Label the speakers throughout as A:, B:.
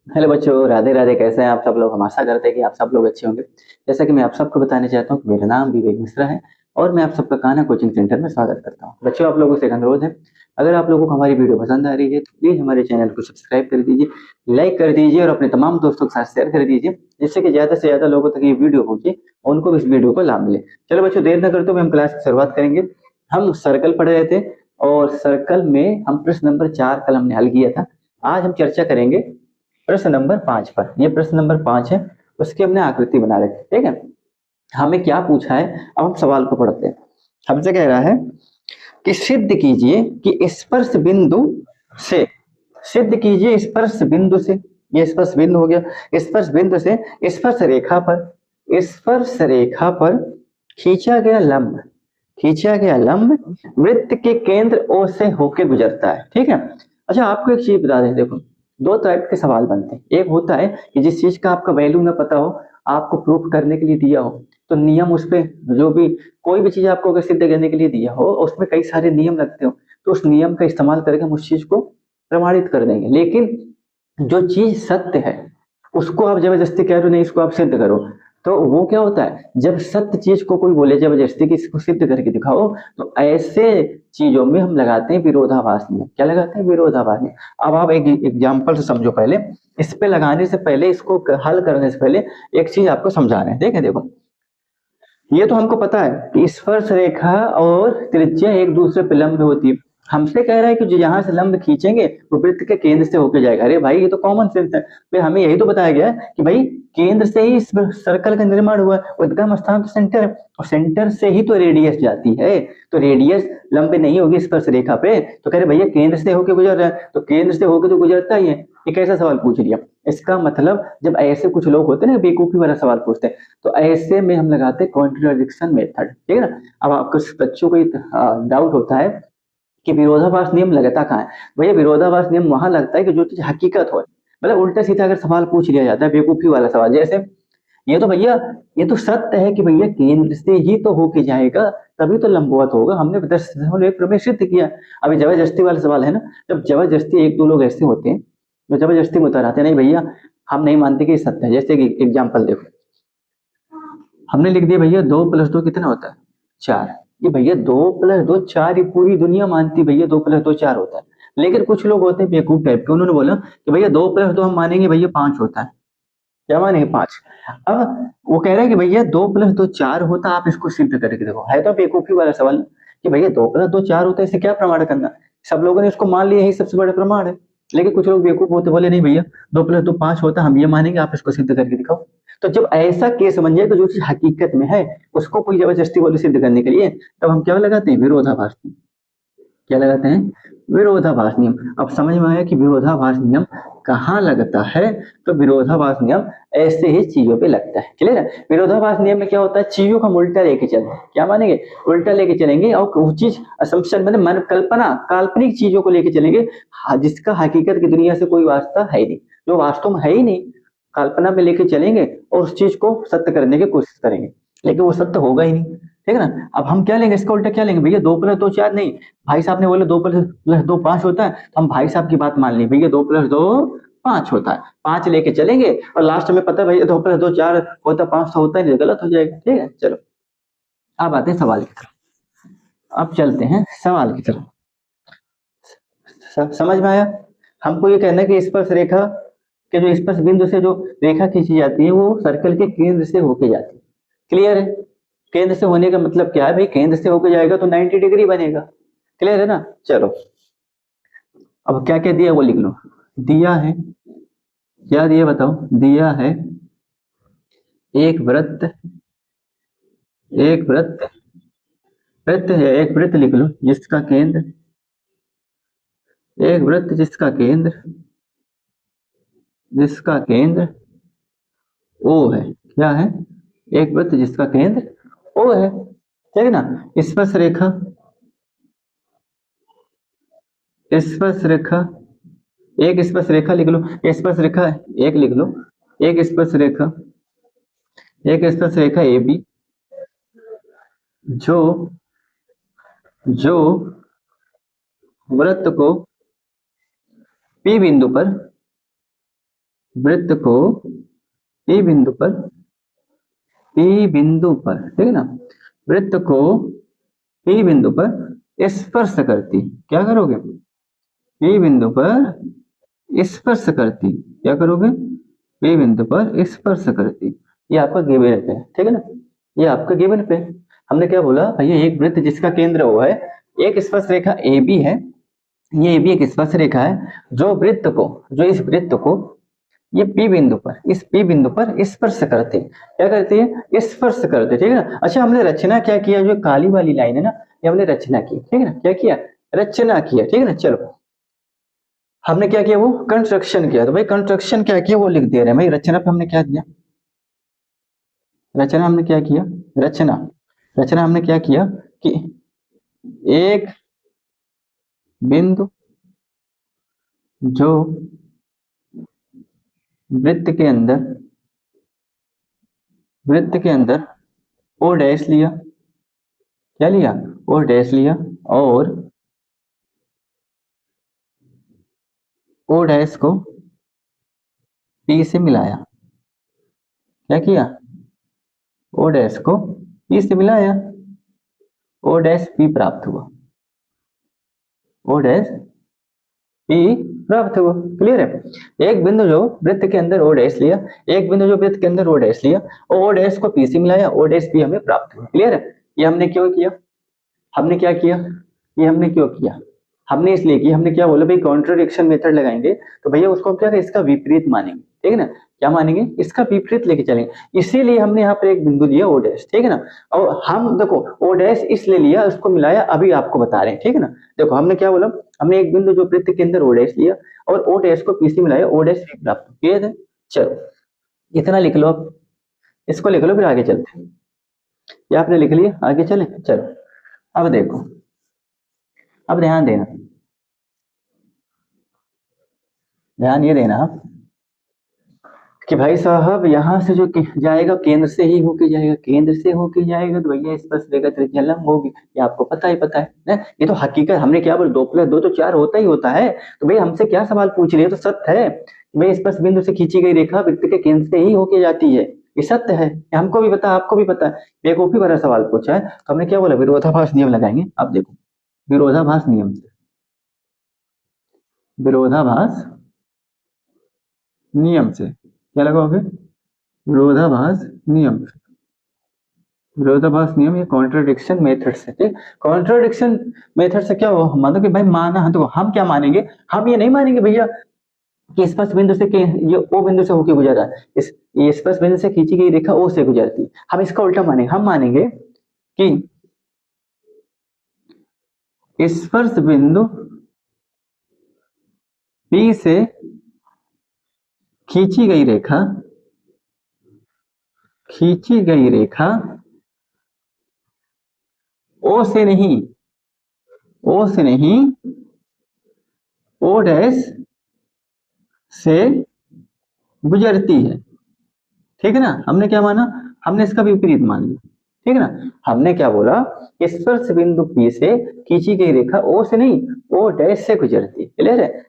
A: Hello बच्चों, राधे राधे। कैसे हैं आप सब लोग? हम आशा करते हैं कि आप सब लोग अच्छे होंगे। जैसा कि मैं आप सबको बताना चाहता हूँ कि मेरा नाम विवेक मिश्रा है और मैं आप सबका कान्हा कोचिंग सेंटर में स्वागत करता हूँ। बच्चों, आप लोगों से एक अनुरोध है, अगर आप लोगों को हमारी वीडियो पसंद आ रही है तो प्लीज़ हमारे चैनल को सब्सक्राइब कर दीजिए, लाइक कर दीजिए और अपने तमाम दोस्तों के साथ शेयर कर दीजिए, जिससे कि ज़्यादा से ज़्यादा लोगों तक ये वीडियो पहुँचे और उनको भी इस वीडियो को लाभ मिले। चलो बच्चों, देर न करते हुए हम क्लास की शुरुआत करेंगे। हम सर्कल पढ़ रहे थे और सर्कल में हम प्रश्न नंबर 4 कल हमने हल किया था। आज हम चर्चा करेंगे प्रश्न नंबर 5 पर। ये प्रश्न नंबर 5 है, उसकी हमने आकृति बना रखी है। ठीक है, हमें क्या पूछा है, अब हम सवाल को पढ़ते हैं। हमसे कह रहा है कि सिद्ध कीजिए कि स्पर्श बिंदु से, सिद्ध कीजिए स्पर्श बिंदु से, ये स्पर्श बिंदु हो गया, स्पर्श बिंदु से स्पर्श रेखा पर, स्पर्श रेखा पर खींचा गया लंब, खींचा गया लंब वृत्त के केंद्र ओ से होके गुजरता है। ठीक है। अच्छा, आपको एक चीज बता दें, देखो दो टाइप के सवाल बनते हैं। एक होता है कि जिस चीज का आपका वैल्यू ना पता हो, आपको प्रूफ करने के लिए दिया हो, तो नियम उस पे, जो भी कोई भी चीज आपको अगर सिद्ध करने के लिए दिया हो उसमें कई सारे नियम लगते हो, तो उस नियम का इस्तेमाल करके हम उस चीज को प्रमाणित कर देंगे। लेकिन जो चीज सत्य है उसको आप जबरदस्ती कह रहे हो नहीं इसको आप सिद्ध करो, तो वो क्या होता है, जब सत्य चीज को कोई बोले जबरदस्ती कि इसको सिद्ध करके दिखाओ, तो ऐसे चीजों में हम लगाते हैं विरोधाभास नियम। क्या लगाते हैं? विरोधाभास नियम। अब आप एक एग्जाम्पल से समझो। पहले इस पे लगाने से पहले, इसको हल करने से पहले एक चीज आपको समझा रहे हैं। देखें, देखो ये तो हमको पता है कि स्पर्श रेखा और त्रिज्या एक दूसरे पे लंब होती है। हमसे कह रहा है कि जो यहाँ से लंब खींचेंगे वो वृत्त के केंद्र से होके जाएगा। अरे भाई, ये तो कॉमन सेंस है। फिर हमें यही तो बताया गया है कि भाई केंद्र से ही इस सर्कल का निर्माण हुआ है, उद्गम स्थान तो सेंटर है और सेंटर से ही तो रेडियस जाती है। तो रेडियस लंब नहीं होगी स्पर्श रेखा पे, तो कह रहे भैया केंद्र से होके गुजर रहा है, तो केंद्र से होके तो गुजरता ही है। एक ऐसा सवाल पूछ लिया। इसका मतलब जब ऐसे कुछ लोग होते हैं ना बेवकूफी वाला सवाल पूछते हैं, तो ऐसे में हम लगाते हैं कॉन्ट्रडिक्शन मेथड। ठीक है ना। अब आपको बच्चों को डाउट होता है कि विरोधाभास नियम लगता कहाँ है। भैया विरोधाभास नियम वहां लगता है कि जो चीज हकीकत हो, मतलब उल्टा सीधा अगर सवाल पूछ लिया जाता है बेवकूफी वाला सवाल, जैसे ये तो भैया, ये तो सत्य है कि भैया केंद्र से ही तो होके जाएगा, तभी तो लंबवत होगा, हमने 10 प्रमेय सिद्ध किया। अभी जबरदस्ती वाला सवाल है ना, जब जबरदस्ती एक दो लोग ऐसे होते हैं जो जबरदस्ती में उतर आते हैं, नहीं भैया हम नहीं मानते कि ये सत्य है। जैसे कि एग्जाम्पल देखो, हमने लिख दिया भैया 2 + 2 कितना होता है? 4। ये भैया 2 + 2 4, ये पूरी दुनिया मानती है भैया 2 + 2 4 होता है। लेकिन कुछ लोग होते हैं बेवकूफ टाइप के, उन्होंने बोला कि भैया 2 + 2 हम मानेंगे भैया 5 होता है। क्या मानेंगे? 5। अब वो कह रहा है कि भैया 2 + 2 4 होता, आप इसको सिद्ध करके देखो। है तो बेवकूफी वाला सवाल कि भैया 2 + 2 4 होता है, इसे क्या प्रमाण करना। सब लोगों ने इसको मान लिया, यही सबसे बड़ा प्रमाण है। लेकिन कुछ लोग बेवकूफ होते, बोले नहीं भैया 2 + 2 5 होता, हम ये मानेंगे, आप इसको सिद्ध करके दिखाओ। तो जब ऐसा केस बन जाए कि जो चीज हकीकत में है उसको कोई जबरदस्ती बोले सिद्ध करने के लिए, तब हम क्या लगाते हैं? विरोधाभास। क्या लगाते हैं? विरोधाभास नियम। अब समझ में आया कि विरोधाभास नियम कहाँ लगता है? तो विरोधाभास नियम ऐसे ही चीजों पे लगता है। क्लियर है? विरोधाभास नियम में क्या होता है, चीजों का हम उल्टा लेके चलते हैं। क्या मानेंगे? उल्टा लेके चलेंगे और वो चीज असम्पशन मतलब मन कल्पना काल्पनिक चीजों को लेके चलेंगे, जिसका हकीकत की दुनिया से कोई वास्ता है ही नहीं, जो वास्तव में है ही नहीं, कल्पना में लेके चलेंगे और उस चीज को सत्य करने की कोशिश करेंगे, लेकिन वो सत्य होगा ही नहीं। ठीक है ना। अब हम क्या लेंगे, इसका उल्टा क्या लेंगे, भैया 2 + 2 4 नहीं, भाई साहब ने बोले 2 + 2 5 होता है, तो हम भाई साहब की बात मान ली, भैया 2 + 2 5 होता है, 5 लेके चलेंगे और लास्ट में पता है भैया 2 + 2 4 होता, 5 तो होता ही नहीं, गलत हो जाएगा। ठीक है, चलो अब आते हैं सवाल की तरफ। अब चलते हैं सवाल की तरफ। समझ में आया? हमको ये कहना है कि स्पर्श रेखा के जो स्पर्श बिंदु से जो रेखा खींची जाती है वो सर्कल के केंद्र से होके जाती है। क्लियर है? केंद्र से होने का मतलब क्या है भाई, केंद्र से होके जाएगा तो 90 डिग्री बनेगा। क्लियर है ना? चलो अब क्या क्या दिया वो लिख लो। दिया है, क्या दिया बताओ? दिया है एक वृत्त, एक वृत्त, वृत्त है, एक वृत्त लिख लो जिसका केंद्र, एक वृत्त जिसका केंद्र, जिसका केंद्र ओ है। क्या है? एक वृत्त जिसका केंद्र ओ है। ठीक है ना। स्पर्श रेखा, स्पर्श रेखा, एक स्पर्श रेखा लिख लो, स्पर्श रेखा एक लिख लो, एक स्पर्श रेखा, एक स्पर्श रेखा ए बी, जो जो वृत्त को पी बिंदु पर, वृत्त को P बिंदु पर, ठीक है ना, वृत्त को P बिंदु पर स्पर्श करती, क्या करोगे, P बिंदु पर स्पर्श करती, क्या करोगे, P बिंदु पर स्पर्श करती। ये आपका गिवन पे है, ठीक है ना, ये आपका गिवन पे। हमने क्या बोला भैया, एक वृत्त जिसका केंद्र वो है, एक स्पर्श रेखा AB है, ये AB एक स्पर्श रेखा है, जो इस वृत्त को ये P बिंदु पर, इस P बिंदु पर स्पर्श करते, क्या करती है, स्पर्श करते, ठीक है ना। अच्छा, हमने रचना क्या किया, जो काली वाली लाइन है ना, ये हमने रचना की, ठीक है ना, क्या किया, रचना किया, ठीक है ना। चलो, हमने क्या किया, वो कंस्ट्रक्शन किया, तो भाई कंस्ट्रक्शन क्या किया वो लिख दे रहे हैं भाई। रचना पे हमने क्या दिया, रचना हमने क्या किया, रचना रचना हमने क्या किया कि एक बिंदु जो वृत्त के अंदर ओ डैश लिया, क्या लिया, ओ डैश लिया, और ओ डैश को P से मिलाया, क्या किया, ओ डैश को P से मिलाया, ओ डैश P प्राप्त हुआ, ओ डैश P प्राप्त हुआ। क्लियर है। एक बिंदु जो वृत्त के अंदर ओ डैश लिया, एक बिंदु जो वृत्त के अंदर ओ डैश लिया, और ओ डैश को P से मिलाया, ओ डैश P हमें प्राप्त हुआ। क्लियर है। ये हमने क्यों किया, हमने क्या किया, ये हमने क्यों किया, हमने इसलिए कि हमने क्या बोला भाई, कॉन्ट्रोडिक्शन मेथड लगाएंगे तो भैया उसको हम क्या, इसका विपरीत मानेंगे, ठीक है ना, क्या मानेंगे, इसका विपरीत लेके चलेंगे। इसीलिए हमने यहाँ पर एक बिंदु लिया ओ डैश, ठीक है ना, और हम देखो ओ डैश इसलिए लिया, उसको मिलाया, अभी आपको बता रहे हैं, ठीक है ना। देखो हमने क्या बोला, हमने एक बिंदु जो वृत्त के अंदर ओ डैश लिया और ओ डैश को P से मिलाया, ओ डैश P प्राप्त किया था। चलो इतना लिख लो, अब इसको लिख लो, फिर आगे चलते हैं। ये आपने लिख लिया, आगे चले, चलो अब देखो, अब ध्यान देना, ध्यान ये देना कि भाई साहब यहाँ से जो जाएगा केंद्र से ही होके जाएगा, केंद्र से होके जाएगा तो भैया स्पर्श रेखा त्रिज्या लंब होगी, ये आपको पता ही पता है ना? ये तो हकीकत, हमने क्या बोला, 2+2 तो 4 होता ही होता है। तो भाई हमसे क्या सवाल पूछ रही है, तो सत्य है, भाई स्पर्श बिंदु से खींची गई रेखा वृत्त के केंद्र से ही होके जाती है, ये सत्य है, ये हमको भी पता, आपको भी पता है। बेवकूफी भरा सवाल पूछा है, तो हमने क्या बोला, विरोधाभास नियम लगाएंगे। अब देखो, विरोधाभास नियम से, विरोधाभास नियम से क्या लगाओगे, विरोधाभास नियम, विरोधाभास नियम या कॉन्ट्रडिक्शन मेथड से, ठीक। कॉन्ट्रडिक्शन मेथड से क्या हो, मानो कि भाई माना, तो हम क्या मानेंगे, हम ये नहीं मानेंगे भैया कि स्पर्श बिंदु से ये ओ बिंदु से होकर गुजर रहा है, ये स्पर्श बिंदु से खींची गई रेखा ओ से गुजरती, हम इसका उल्टा मानेंगे, हम मानेंगे कि स्पर्श बिंदु P से खींची गई रेखा, खींची गई रेखा ओ से नहीं, ओ से नहीं, ओ डैश से गुजरती है, ठीक है ना। हमने क्या माना, हमने इसका विपरीत मान लिया, ठीक है ना। हमने क्या बोला, स्पर्श बिंदु P से खींची गई रेखा ओ से नहीं, ओ डैश से गुजरती है। क्लियर है।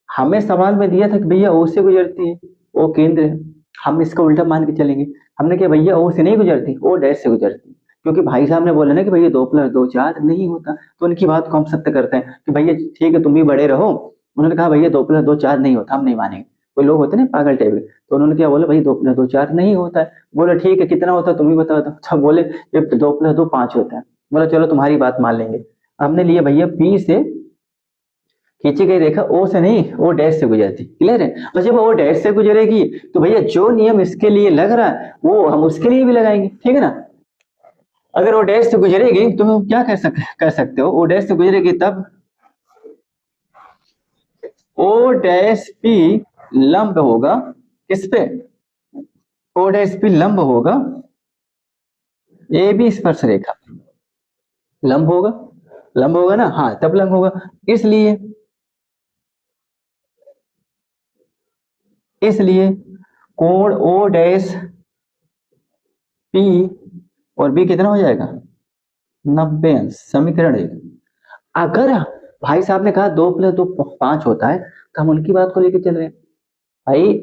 A: हमें सवाल में दिया था कि भैया ओ से गुजरती है, ओ केंद्र है, हम इसका उल्टा मान के चलेंगे। हमने क्या, भैया ओ से नहीं गुजरती, ओ डैश से गुजरती, क्योंकि भाई साहब ने बोला ना कि भैया 2+2 4 नहीं होता, तो उनकी बात को हम सत्य करते हैं कि भैया ठीक है तुम भी बड़े रहो। उन्होंने कहा भैया 2+2 4 नहीं होता, हम नहीं मानेंगे। कोई लोग होते ना पागल टाइप के, तो उन्होंने क्या बोला, भाई 2+2 4 नहीं होता है। बोला ठीक है कितना होता है तुम ही बताओ, तो बोले ये 2+2 5 होता है। बोला चलो तुम्हारी बात मान लेंगे। हमने लिया भैया P से खींची गई रेखा ओ से नहीं, ओ डैश से गुजरती। क्लियर है। और जब वो डैश से गुजरेगी तो भैया जो नियम इसके लिए लग रहा है वो हम उसके लिए भी लगाएंगे, ठीक है ना। अगर वो डैश से गुजरेगी तो क्या कर सकते हो, ओ डैश से गुजरेगी तब ओ डैश P लंब होगा किस पे, ओ डैश P लंब होगा AB स्पर्श रेखा, लंब होगा, लंब होगा ना, हाँ तब लंब होगा। इसलिए इसलिए कोण ओ डैश P और B कितना हो जाएगा, 90 अंश। समीकरण 1। अगर भाई साहब ने कहा 2+2 5 होता है, तो हम उनकी बात को लेकर चल रहे हैं भाई।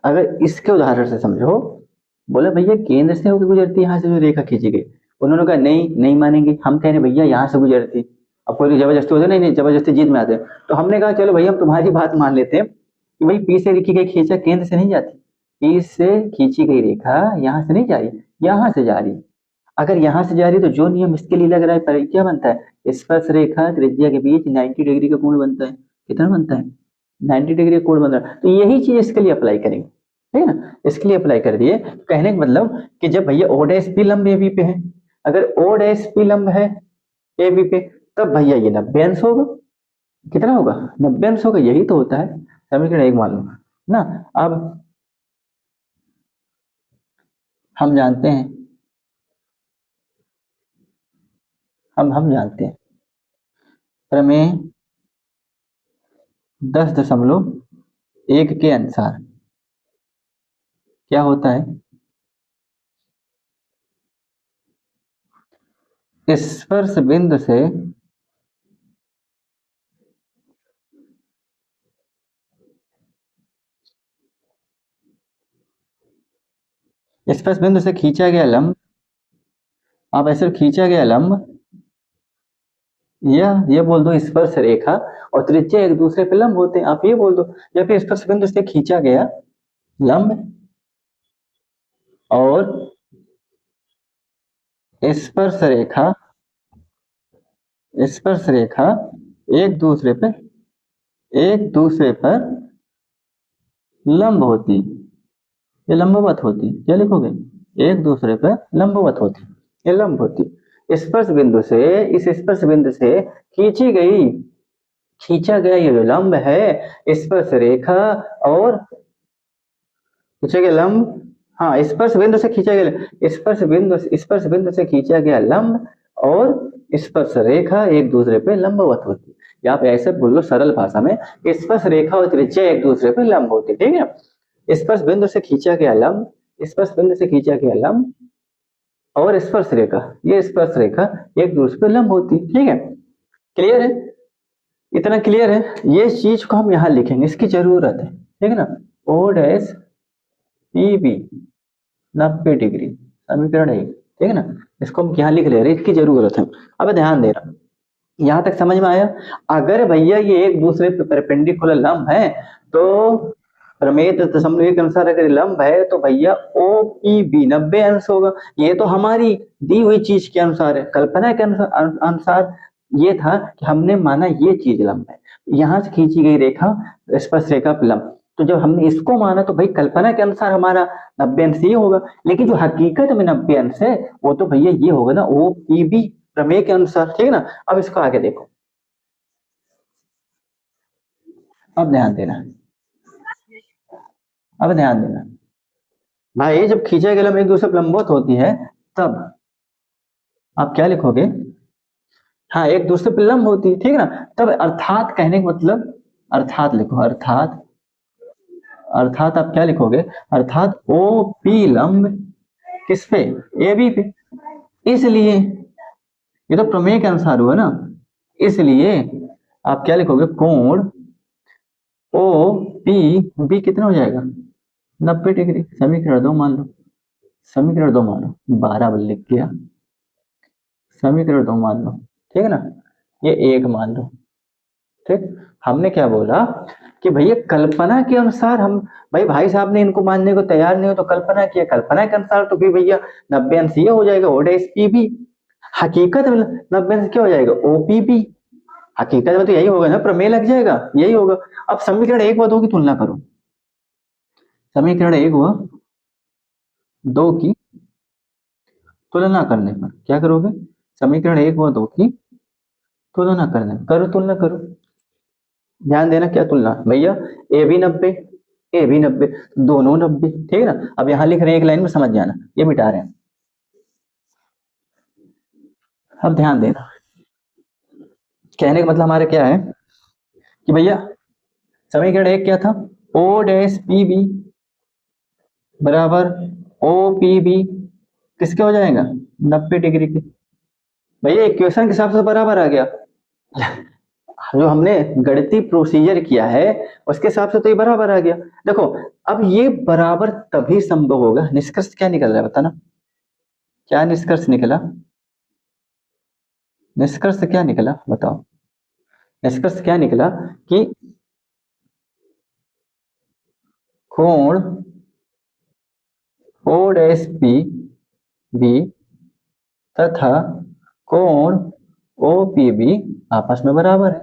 A: अगर इसके उदाहरण से समझो, बोले भैया केंद्र से होकर गुजरती है यहाँ से जो रेखा खींची गई, उन्होंने कहा नहीं नहीं मानेंगे, हम कह रहे भैया यहाँ से गुजरती। अब कोई जबरदस्ती होता, नहीं नहीं जबरदस्ती जीत में आते हैं। तो हमने कहा चलो भैया हम तुम्हारी बात मान लेते हैं कि भाई पी से लिखी गई खींचा केंद्र से नहीं जाती, पी से खींची गई रेखा यहाँ से नहीं जा रही, यहाँ से जा रही। अगर यहाँ से जा रही तो जो नियम इसके लिए लग रहा है, पर क्या बनता है, स्पर्श रेखा त्रिज्या के बीच 90 डिग्री का कोण बनता है। कितना बनता है, 90 डिग्री का कोण बन रहा है। तो यही चीज इसके लिए अप्लाई करेंगे, ठीक है ना, इसके लिए अप्लाई कर दिए। कहने का मतलब कि जब भैया ओ डैश पी लंब ए बी पे है, अगर ओ डैश पी लंब है ए बी पे, तब भैया ये 90 अंश होगा। कितना होगा, 90 अंश होगा। यही तो होता है समीकरण एक मालूम ना। अब हम जानते हैं, हम जानते हैं प्रमेय 10.1 के अनुसार क्या होता है, स्पर्श बिंदु से स्पर्श बिंदु से खींचा गया लंब, आप ऐसे खींचा गया लंब, या ये बोल दो स्पर्श रेखा और त्रिज्या एक दूसरे पे लंब होते हैं, आप ये बोल दो। या फिर स्पर्श बिंदु से खींचा गया लंब और स्पर्श रेखा एक दूसरे पर लंब होती, ये लंबवत होती। क्या लिखोगे, एक दूसरे पर लंबवत होती, ये लंब होती। स्पर्श बिंदु से, इस स्पर्श बिंदु से खींचा गया ये जो लंब है, स्पर्श रेखा और खींचा गया लंब, हाँ स्पर्श बिंदु से खींचा गया, स्पर्श बिंदु से खींचा गया लंब और स्पर्श रेखा एक दूसरे पे लंबवत होती। या आप ऐसे बोल लो सरल भाषा में, स्पर्श रेखा और त्रिज्या एक दूसरे पे लंब होती, ठीक है। स्पर्श बिंदु से खींचा गया लंब, स्पर्श बिंदु से खींचा गया लंब और स्पर्श रेखा, ये स्पर्श रेखा एक दूसरे पे लंब होती, ठीक है। क्लियर है, इतना क्लियर है। ये चीज को हम यहाँ लिखेंगे, इसकी जरूरत है, ठीक है ना। O dash P B 90 degree, समीकरण 1, ठीक है ना। इसको हम यहाँ लिख ले रहे हैं, इसकी जरूरत है। अब ध्यान देना, यहाँ तक समझ में आया। अगर भैया ये एक दूसरे पे परपेंडिकुलर लंब है तो प्रमेय 10.1 के अनुसार अगर लंब है तो भैया ओ पी बी 90 अंश होगा। ये तो हमारी दी हुई चीज के अनुसार है, कल्पना के अनुसार ये था कि हमने माना ये चीज लंब है, यहाँ से खींची गई रेखा स्पर्श रेखा पे लंब। तो जब हमने इसको माना तो भाई कल्पना के अनुसार हमारा 90 अंश ये होगा, लेकिन जो हकीकत में 90 अंश है वो तो भैया ये होगा ना, ओ पी बी प्रमेय के अनुसार, ठीक है ना। अब इसको आगे देखो, अब ध्यान देना, अब ध्यान देना भाई, जब खींचा गया लंब एक दूसरे पर लंबवत होती है तब आप क्या लिखोगे, हाँ एक दूसरे पर लंब होती है, ठीक है ना। तब अर्थात कहने का मतलब, अर्थात लिखो, अर्थात आप क्या लिखोगे, अर्थात ओ पी लंब किस पे, ए बी पे। इसलिए ये तो प्रमेय के अनुसार हुआ ना, इसलिए आप क्या लिखोगे, कोण ओ पी बी कितना हो जाएगा, 90 डिग्री। समीकरण 2 मान लो, समीकरण 2 मान लो, 12 लिख गया, समीकरण 2 मान लो, ठीक है ना। ये 1 मान लो, ठीक। हमने क्या बोला कि भैया कल्पना के अनुसार हम, भाई साहब ने इनको मानने को तैयार नहीं हो तो कल्पना किया, कल्पना के अनुसार तो फिर भैया 90 अंश ये हो जाएगा, ओ डैश पी बी। हकीकत में 90 अंश क्या हो जाएगा, ओ पी बी। हकीकत में तो यही होगा ना, प्रमेय लग जाएगा, यही होगा। अब समीकरण 1 व 2 की तुलना करो, समीकरण 1 व 2 की तुलना करने पर क्या करोगे, समीकरण 1 व 2 की तुलना करने करो, तुलना करो। ध्यान देना क्या तुलना, भैया ए भी 90, ए भी 90, दोनों 90, ठीक है ना। अब यहाँ लिख रहे हैं एक लाइन में, समझ जाना, ये मिटा रहे हैं। अब ध्यान देना, कहने का मतलब हमारा क्या है कि भैया समीकरण 1 क्या था, ओ डैश पी बी बराबर ओ पी बी किसके हो जाएगा, 90 डिग्री के। भैया इक्वेशन के हिसाब से बराबर आ गया, जो हमने गणितीय प्रोसीजर किया है उसके हिसाब से तो ये बराबर आ गया। देखो अब ये बराबर तभी संभव होगा, निष्कर्ष क्या निकल रहा है बताना, क्या निष्कर्ष निकला, निष्कर्ष क्या निकला बताओ, निष्कर्ष क्या निकला कि कोण O'P बी तथा कोण OPB आपस में बराबर है,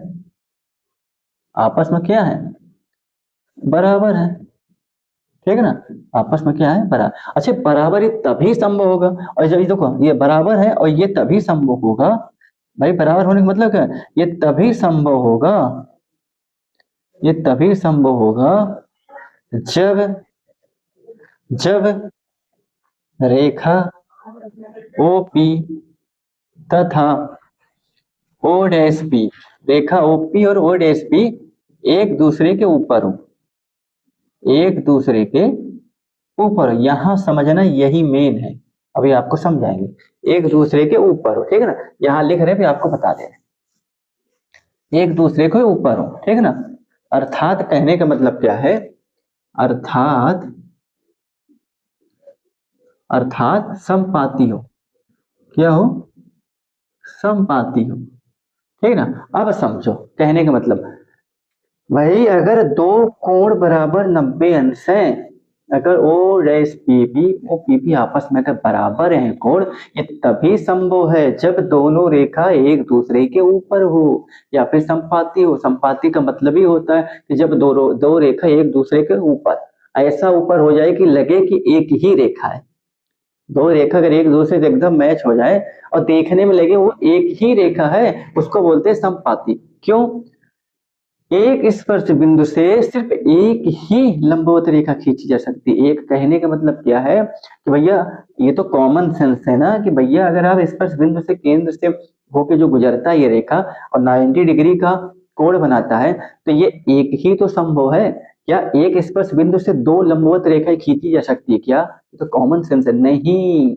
A: आपस में क्या है, बराबर है, ठीक है ना, आपस में क्या है, बराबर। अच्छा बराबर ये तभी संभव होगा, और जब ये देखो ये बराबर है और ये तभी संभव होगा, भाई बराबर होने का मतलब क्या है, ये तभी संभव होगा, ये तभी संभव होगा जब जब रेखा OP तथा O'P, रेखा OP और O'P एक दूसरे के ऊपर हो, एक दूसरे के ऊपर, यहां समझना यही मेन है, अभी आपको समझाएंगे, एक दूसरे के ऊपर हो, ठीक है ना, यहां लिख रहे भी आपको बता दे रहे एक दूसरे के ऊपर हो, ठीक है ना, अर्थात कहने का मतलब क्या है, अर्थात अर्थात समपाती हो, क्या हो, समपाती हो, ठीक है ना। अब समझो कहने का मतलब, भाई अगर दो कोण बराबर 90 अंश हैं, अगर O'P OPP आपस में अगर बराबर हैं कोण, ये तभी संभव है जब दोनों रेखा एक दूसरे के ऊपर हो या फिर संपाती हो। संपाती का मतलब ही होता है कि जब दो रेखा एक दूसरे के ऊपर, ऐसा ऊपर हो जाए कि लगे कि एक ही रेखा है, दो रेखा अगर एक दूसरे से एकदम मैच हो जाए और देखने में लगे वो एक ही रेखा है, उसको बोलते हैं संपाती। क्यों, एक स्पर्श बिंदु से सिर्फ एक ही लंबवत रेखा खींची जा सकती है। एक कहने का मतलब क्या है कि भैया ये तो कॉमन सेंस है ना, कि भैया अगर आप स्पर्श बिंदु से केंद्र से होके जो गुजरता है ये रेखा और 90 डिग्री का कोण बनाता है, तो ये एक ही तो संभव है। क्या एक स्पर्श बिंदु से दो लंबवत रेखाएं खींची जा सकती है क्या, ये तो कॉमन सेंस है। नहीं,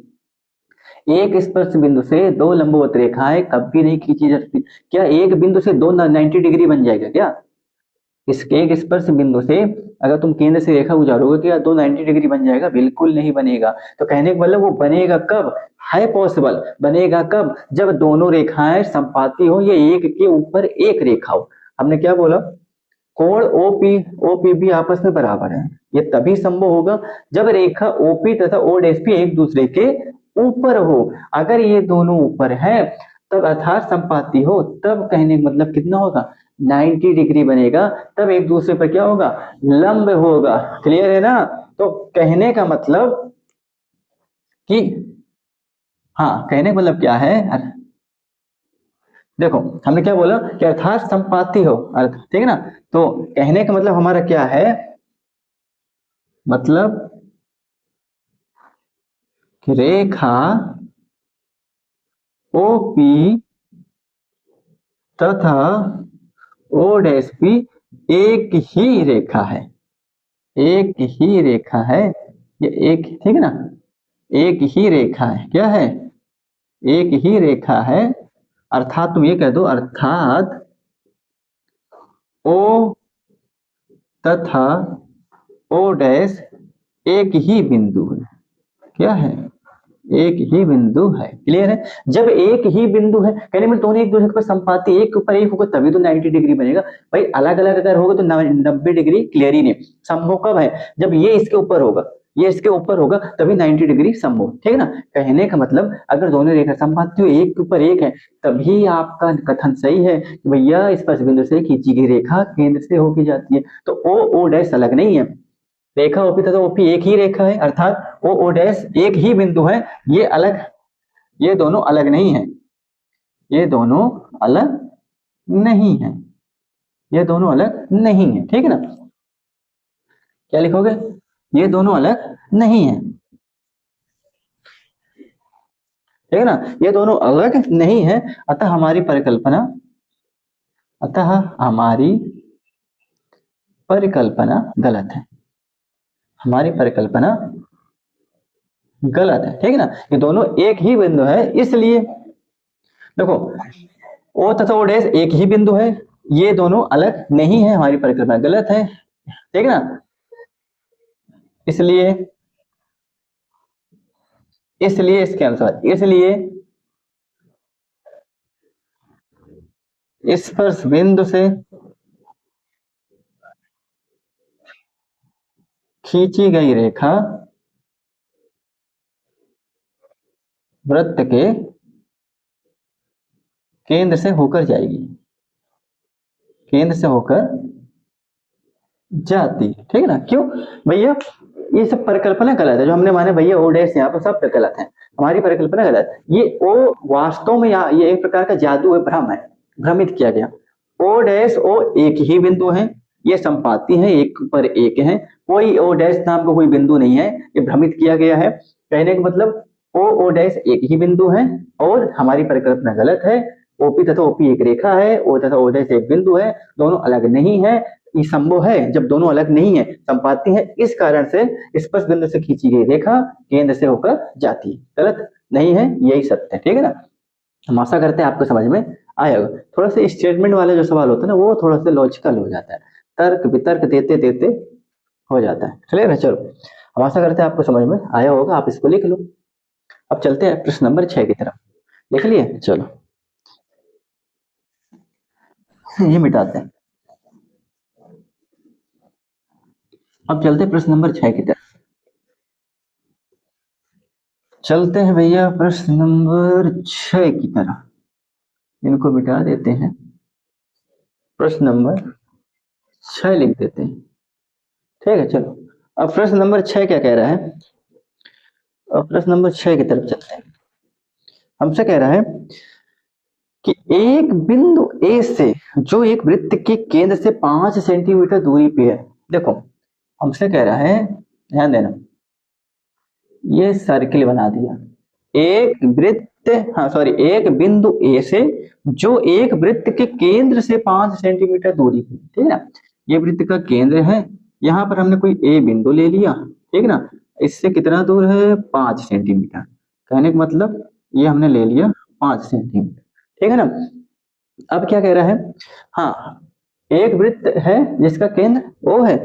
A: एक स्पर्श बिंदु से दो लंबवत रेखाएं कभी नहीं खींची जा सकती। क्या एक बिंदु से दो 90 डिग्री बन जाएगा क्या, इसके एक स्पर्श बिंदु से अगर तुम केंद्र से रेखा गुजारोगे क्या दो 90 डिग्री बन जाएगा, बिल्कुल नहीं बनेगा। तो कहने का मतलब वो बनेगा कब, है पॉसिबल, बनेगा कब, जब दोनों रेखाएं संपाती हो, ये एक के ऊपर एक रेखा हो। हमने क्या बोला, कोण OPB आपस में बराबर है, ये तभी संभव होगा जब रेखा OP तथा O'P एक दूसरे के ऊपर हो। अगर ये दोनों ऊपर है तब अर्थात संपाती हो, तब कहने का मतलब कितना होगा, 90 डिग्री बनेगा, तब एक दूसरे पर क्या होगा, लंब होगा। क्लियर है ना। तो कहने का मतलब कि हाँ, कहने का मतलब क्या है, देखो हमने क्या बोला कि अर्थात संपाती हो, अर्थ, ठीक है ना। तो कहने का मतलब हमारा क्या है, मतलब कि रेखा OP तथा O'P एक ही रेखा है, एक ही रेखा है, ये एक, ठीक है ना, एक ही रेखा है, क्या है, एक ही रेखा है। अर्थात तुम ये कह दो, अर्थात O तथा O' एक ही बिंदु है, क्या है, एक ही बिंदु है। क्लियर है। जब एक ही बिंदु है कहने में दोनों एक दूसरे पर संपाती, एक के ऊपर एक होगा तभी तो 90 डिग्री बनेगा। भाई अलग अलग अगर होगा तो 90 डिग्री क्लियर ही नहीं संभव। कब है, जब ये इसके ऊपर होगा, ये इसके ऊपर होगा तभी 90 डिग्री संभव, ठीक है ना। कहने का मतलब अगर दोनों रेखा संपाती हो, एक के ऊपर एक है, तभी आपका कथन सही है कि भैया स्पर्श बिंदु से खींची गई रेखा केंद्र से होके जाती है। तो O' अलग नहीं है, रेखा OP तथा OP एक ही रेखा है, अर्थात O' एक ही बिंदु है, ये अलग, ये दोनों अलग नहीं है, ये दोनों अलग नहीं है, ये दोनों अलग नहीं है, ठीक है ना। क्या लिखोगे, ये दोनों अलग नहीं है, ठीक है ना, ये दोनों अलग नहीं है। अतः हमारी परिकल्पना, अतः हमारी परिकल्पना गलत है, हमारी परिकल्पना गलत है, ठीक है ना। ये दोनों एक ही बिंदु है, इसलिए देखो O तथा O' एक ही बिंदु है, ये दोनों अलग नहीं है, हमारी परिकल्पना गलत है, ठीक है ना। इसलिए इसलिए इसके अनुसार, इसलिए स्पर्श बिंदु से खींची गई रेखा वृत्त के केंद्र से होकर जाएगी, केंद्र से होकर जाती है, ठीक है ना। क्यों भैया, ये सब परिकल्पना गलत है, जो हमने माने भैया ओ डैश यहाँ पर सब गलत है, हमारी परिकल्पना गलत है। ये ओ वास्तव में ये एक प्रकार का जादू है, भ्रम है, भ्रमित किया गया। ओ डैश ओ एक ही बिंदु है, ये संपाती है, एक पर एक है, कोई ओ डैश नाम का कोई बिंदु नहीं है, ये भ्रमित किया गया है। कहने का मतलब ओ डैश एक ही बिंदु है और हमारी परिकल्पना गलत है। ओपी तथा ओपी एक रेखा है, ओ तथा ओ डैश एक बिंदु है, दोनों अलग नहीं है। ये संभव है जब दोनों अलग नहीं है, संपाती है, इस कारण से स्पर्श बिंदु से खींची गई रेखा केंद्र से होकर जाती है, गलत नहीं है, यही सत्य है, ठीक है ना। हम आशा करते हैं आपको समझ में आया होगा। थोड़ा सा स्टेटमेंट वाले जो सवाल होता है ना, वो थोड़ा सा लॉजिकल हो जाता है, तर्क वितर्क देते देते हो जाता है, चलिए ना। चलो, हम आशा करते हैं आपको समझ में आया होगा, आप इसको लिख लो। अब चलते हैं प्रश्न नंबर 6 की तरफ, लिख लिए, चलो ये मिटाते हैं। अब चलते हैं प्रश्न नंबर 6 की तरफ, चलते हैं भैया प्रश्न नंबर 6 की तरफ, इनको मिटा देते हैं, प्रश्न नंबर 6 लिख देते हैं, ठीक है। चलो, अब प्रश्न नंबर 6 क्या कह रहा है, अब प्रश्न नंबर 6 की तरफ चलते हैं। हमसे कह रहा है कि एक बिंदु ए से जो एक वृत्त के केंद्र से 5 सेंटीमीटर दूरी पे है, देखो हमसे कह रहा है, ध्यान देना, ये सर्किल बना दिया, एक वृत्त, हाँ सॉरी, एक बिंदु ए से जो एक वृत्त के केंद्र से 5 सेंटीमीटर दूरी पे, ठीक है ना। ये वृत्त का केंद्र है, यहाँ पर हमने कोई ए बिंदु ले लिया, ठीक है ना। इससे कितना दूर है, 5 सेंटीमीटर, कहने का मतलब ये हमने ले लिया 5 सेंटीमीटर, ठीक है ना। अब क्या कह रहा है, हाँ एक वृत्त है जिसका केंद्र ओ है,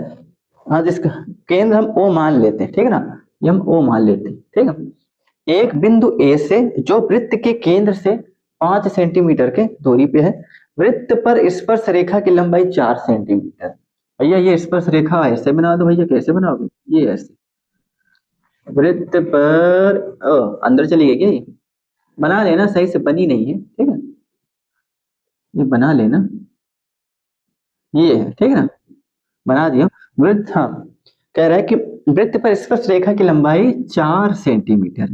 A: हाँ जिसका केंद्र हम ओ मान लेते हैं, ठीक है ना, ये हम ओ मान लेते हैं, ठीक है। एक बिंदु ए से जो वृत्त के केंद्र से 5 सेंटीमीटर के दूरी पे है, वृत्त पर स्पर्श रेखा की लंबाई 4 सेंटीमीटर। भैया ये स्पर्श रेखा ऐसे बना दो, भैया कैसे बनाओगे, ये ऐसे वृत्त पर अंदर चली गई क्या, ये बना लेना, सही से बनी नहीं है, ठीक है, ये बना लेना, ये है, ठीक है ना, बना दिया। वृत्त, हाँ कह रहा है कि वृत्त पर स्पर्श रेखा की लंबाई 4 सेंटीमीटर,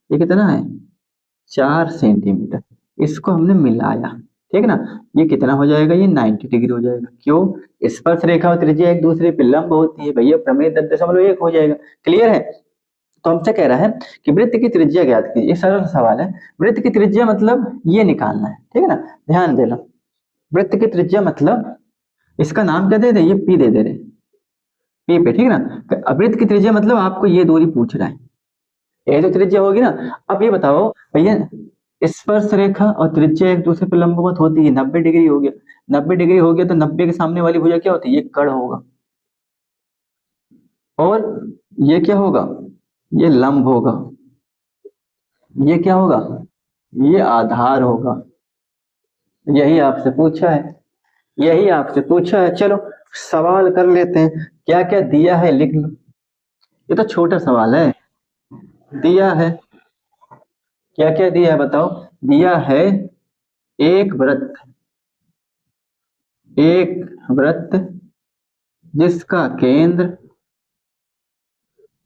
A: ये कितना है, 4 सेंटीमीटर, इसको हमने मिलाया, ठीक है ना, ये कितना हो जाएगा, ये 90 डिग्री हो जाएगा। क्यों, स्पर्श रेखा और त्रिज्या एक दूसरे पे लंब होती है भैया, प्रमेय 10.1 हो जाएगा, क्लियर है। तो हमसे कह रहा है कि वृत्त की त्रिज्या ज्ञात कीजिए, ये सरल सवाल है। वृत्त की त्रिज्या मतलब ये निकालना है, ठीक है ना, ध्यान देना। वृत्त की त्रिज्या मतलब इसका नाम क्या दे दे, ये पी दे दे रहे, पी पे, ठीक है ना। वृत्त की त्रिज्या मतलब आपको ये दूरी पूछ रहा है, ये तो त्रिज्या होगी ना। अब ये बताओ भैया, स्पर्श रेखा और त्रिज्या एक दूसरे पर लंबवत होती है, 90 डिग्री हो गया, 90 डिग्री हो गया तो 90 के सामने वाली भुजा क्या होती है, ये कड़ होगा, और ये क्या होगा, ये लंब होगा, ये क्या होगा, ये आधार होगा। यही आपसे पूछा है, यही आपसे पूछा है। चलो सवाल कर लेते हैं, क्या क्या दिया है लिख लो, ये तो छोटा सवाल है, दिया है, क्या क्या दिया है बताओ। दिया है एक वृत्त, एक वृत्त जिसका केंद्र,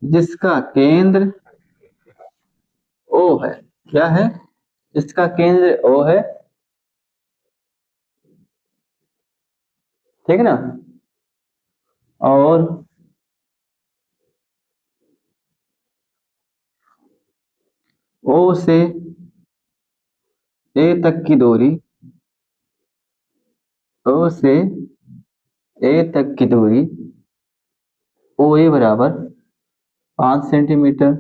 A: जिसका केंद्र ओ है, क्या है, जिसका केंद्र ओ है, ठीक है ना, और ओ से ए तक की दूरी, ओ से ए तक की दूरी ओ ए बराबर 5 सेंटीमीटर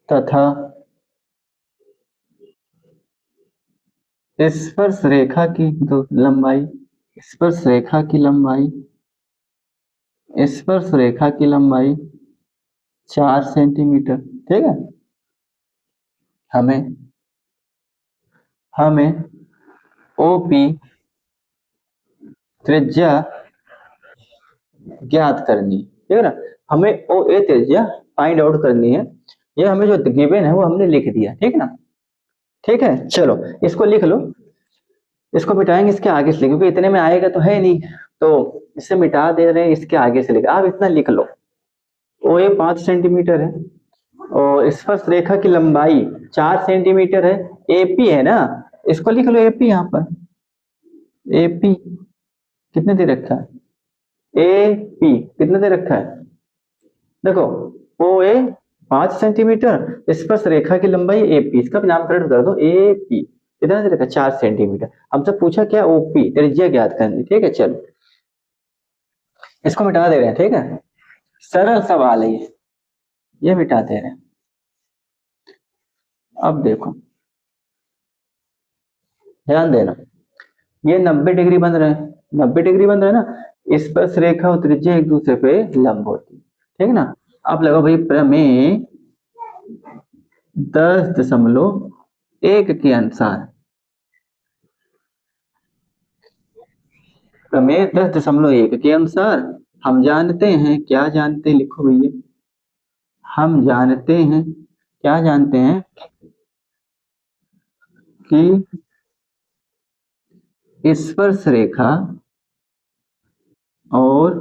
A: तथा स्पर्श रेखा की लंबाई, स्पर्श रेखा की लंबाई, स्पर्श रेखा की लंबाई 4 सेंटीमीटर। ठीक है। हमें हमें ओपी त्रिज्या ज्ञात करनी है। ठीक है ना। हमें ओ ए त्रिज्या फाइंड आउट करनी है। ये हमें जो गिवन है वो हमने लिख दिया। ठीक है ना। ठीक है, चलो इसको लिख लो। इसको मिटाएंगे इसके आगे से, क्योंकि इतने में आएगा तो है नहीं, तो इसे मिटा दे रहे हैं, इसके आगे से लिख, आप इतना लिख लो। ओ ए 5 सेंटीमीटर है और स्पर्श रेखा की लंबाई 4 सेंटीमीटर है। एपी है ना, इसको लिख लो एपी। यहाँ पर एपी कितने दे रखा है, एपी कितने दे रखा है, देखो ओ ए 5 सेंटीमीटर, स्पर्श रेखा की लंबाई एपी, इसका भी नामकरण कर दो एपी। कितना दे रखा है, 4 सेंटीमीटर। हमसे पूछा क्या, ओपी त्रिज्या ज्ञात करनी। ठीक है, चलो इसको मिटा दे रहे हैं। ठीक है, सरल सवाल है ये मिटा दे रहे हैं। अब देखो ध्यान देना, ये 90 डिग्री बन रहे हैं, 90 डिग्री बन रहे हैं ना, स्पर्श रेखा और त्रिज्या एक दूसरे पे लंब होती है। ठीक है ना। अब लगाओ भाई, प्रमेय 10.1 के अनुसार, प्रमेय 10.1 के अनुसार हम जानते हैं, क्या जानते हैं, लिखो भैया, हम जानते हैं, क्या जानते हैं कि स्पर्श रेखा और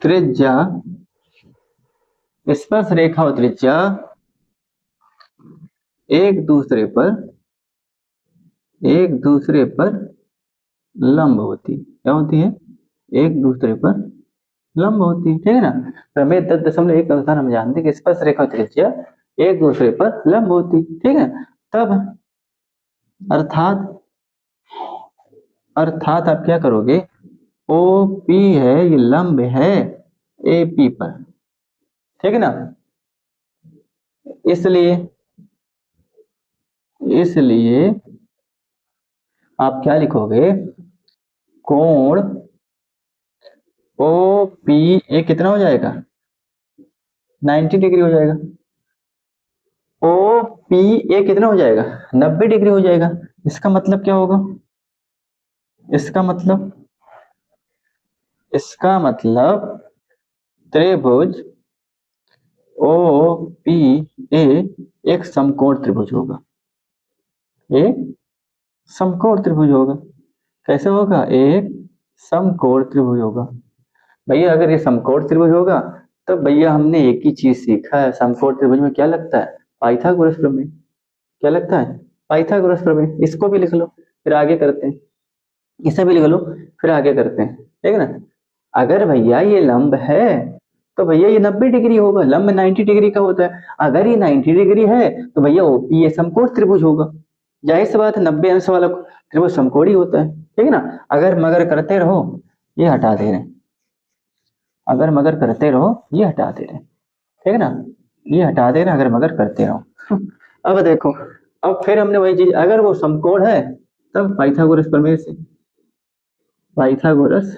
A: त्रिज्या, स्पर्श रेखा और त्रिज्या एक दूसरे पर लंब होती, क्या होती है, एक दूसरे पर लंब होती है। ठीक है ना। प्रमेय 10.1 के अनुसार हम जानते हैं कि स्पर्श रेखा और त्रिज्या एक दूसरे पर लंब होती। ठीक है। तब अर्थात अर्थात आप क्या करोगे, ओ पी है, ये लंब है ए पी पर। ठीक है ना। इसलिए इसलिए आप क्या लिखोगे, कोण ओ पी ए कितना हो जाएगा, 90 डिग्री हो जाएगा। ओ पी ए कितना हो जाएगा, 90 डिग्री हो जाएगा। इसका मतलब क्या होगा, इसका मतलब इसका मतलब त्रिभुज ओ पी ए एक समकोण त्रिभुज होगा, एक समकोण त्रिभुज होगा। कैसे होगा, एक समकोण त्रिभुज होगा। भैया अगर ये समकोण त्रिभुज होगा तो भैया हमने एक ही चीज सीखा है, समकोण त्रिभुज में क्या लगता है, पाइथागोरस प्रमेय। क्या लगता है, पाइथागोरस प्रमेय। इसको भी लिख लो, फिर आगे करते हैं। इसे भी लिख लो, फिर आगे करते हैं। ठीक है ना। अगर भैया ये लंब है तो भैया ये 90 डिग्री होगा, लंब 90 डिग्री का होता है। अगर ये 90 डिग्री है तो भैया ओपी ये समकोण त्रिभुज होगा। जाहिर सी बात है, 90 अंश वाला त्रिभुज समकोण ही होता है। ठीक है ना। अगर मगर करते रहो, ये हटा दे रहे हैं, अगर मगर करते रहो ये हटा दे रहे हैं। ठीक है ना, ये हटा दे रहे हैं, अगर मगर करते रहो। अब देखो, अब फिर हमने वही चीज, अगर वो समकोण है तब पाइथागोरस प्रमेय से, पाइथागोरस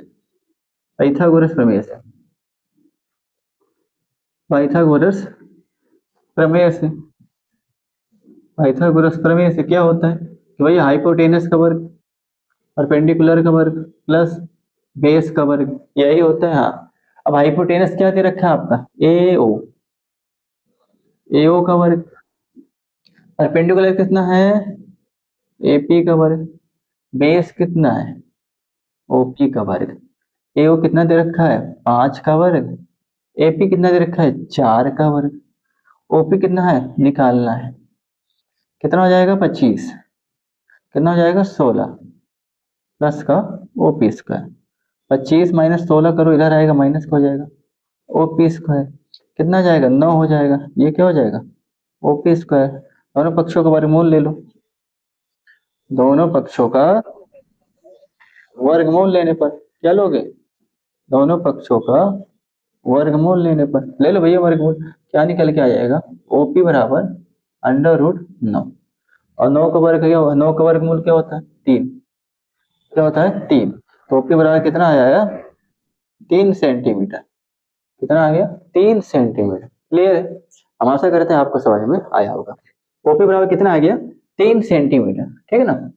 A: पाइथागोरस प्रमेय से, पाइथागोरस प्रमेय से, पाइथागोरस प्रमेय से क्या होता है कि भाई हाइपोटेनस का वर्ग, परपेंडिकुलर का वर्ग प्लस बेस का वर्ग, यही होता है। हाँ, अब हाइपोटेनस क्या दे रखा है आपका, ए ओ, ए ओ का वर्ग, परपेंडिकुलर कितना है, एपी का वर्ग, बेस कितना है, ओपी का वर्ग। ए ओ कितना दे रखा है, 5 का वर्ग, एपी कितना दे रखा है, 4 का वर्ग, ओपी कितना है निकालना है। कितना हो जाएगा, 25, कितना हो जाएगा, 16 प्लस का ओपी स्क्वायर। 25 माइनस 16 करो, इधर आएगा माइनस का हो जाएगा, ओपी स्क्वायर कितना जाएगा, 9 हो जाएगा। ये क्या हो जाएगा, ओपी स्क्वायर। दोनों पक्षों का वर्गमूल ले लो, दोनों पक्षों का वर्गमूल लेने पर क्या लोगे, दोनों पक्षों का वर्गमूल लेने पर ले लो भैया वर्गमूल। क्या निकल के आ जाएगा, ओपी बराबर अंडर रूट 9। और 9 का वर्ग क्या होगा, 9 का वर्गमूल क्या होता है 3, क्या होता है 3। तो ओपी बराबर कितना आ जाएगा 3 सेंटीमीटर, कितना आ गया 3 सेंटीमीटर। क्लियर है, हम आशा करते हैं आपको समझ में आया होगा। ओपी बराबर कितना आ गया 3 सेंटीमीटर, ठीक है ना।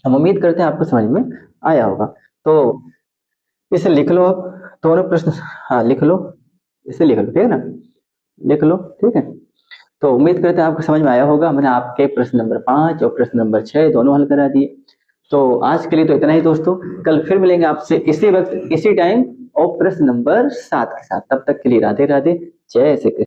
A: हम उम्मीद करते हैं आपको समझ में आया होगा। तो इसे लिख लो आप, दोनों प्रश्न, हाँ लिख लो, इसे लिख लो, ठीक है ना, लिख लो, ठीक है। तो उम्मीद करते हैं आपको समझ में आया होगा। मैंने आपके प्रश्न नंबर 5 और प्रश्न नंबर 6 दोनों हल करा दिए। तो आज के लिए तो इतना ही दोस्तों, कल फिर मिलेंगे आपसे इसी वक्त इसी टाइम और प्रश्न नंबर 7 के साथ। तब तक के लिए राधे राधे, जय श्री कृष्ण।